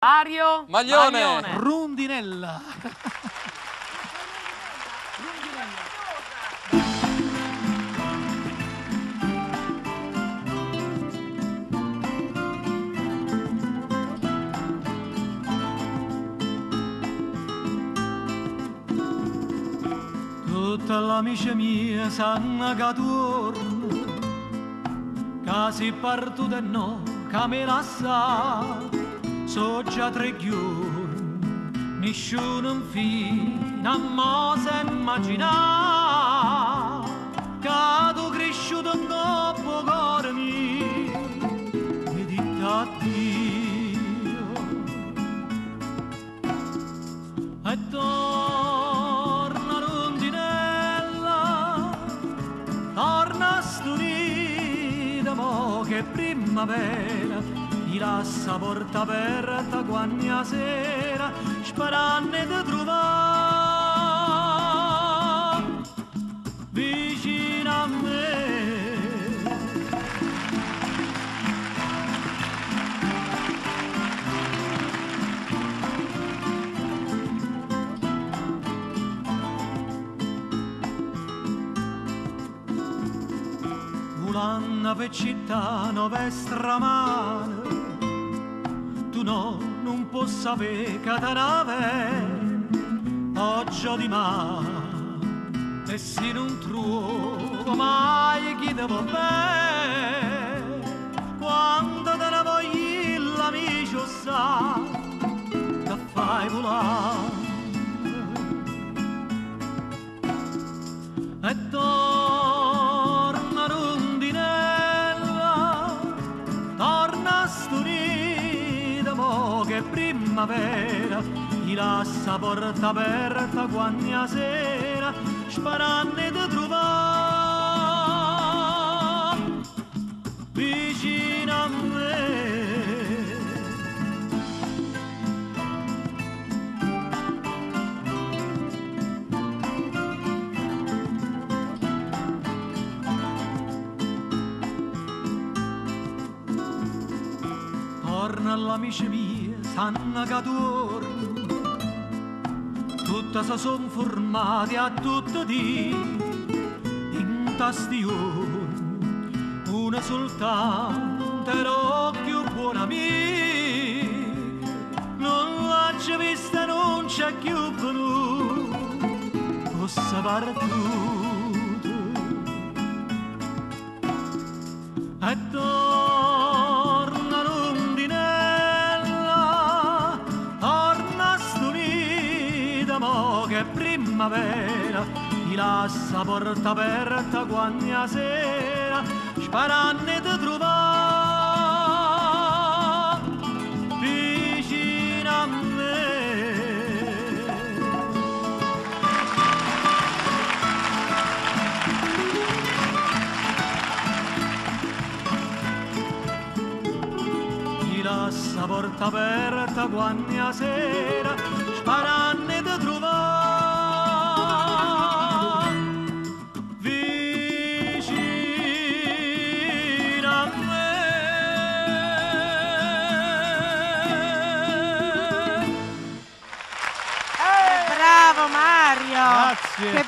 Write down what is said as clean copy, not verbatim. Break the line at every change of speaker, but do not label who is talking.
Mario
Maglione.
Rondinella. Tutte le amiche mie sanno che torno, che si partuto e no, che me la sa. So già 3 giorni, nessuno fino a mo' se immagina che tu cresciuto in coppo cuore mio e ditti addio. E torna rondinella, torna a stupida mo' che primavera ti lascia porta aperta quando sera, sperando di trovare vicino a me. Volando per città nuove stramane, tu no, non puoi sapere che te nave oggi di mare e se non trovo mai chi ti va bene quando te ne voglio l'amico sa che fai volare e torna rondinella, torna sturita mo' che primavera ti lascia porta aperta quando sera, sperando di trovare vicino a me. Torna all'amici mie, sanno che torno, tutte si son formate a tutti di in tastione, una soltanto era più buona amica, non l'ha già vista, non c'è più venuta, fosse partita. E torna rondinella, torna stupida mo' che primavera ti lascia porta aperta quando sera, sperando di trovare vicino a me. Lascia porta aperta quando sera, sperando di trovare vicino a me.
Bravo Mario!
Grazie.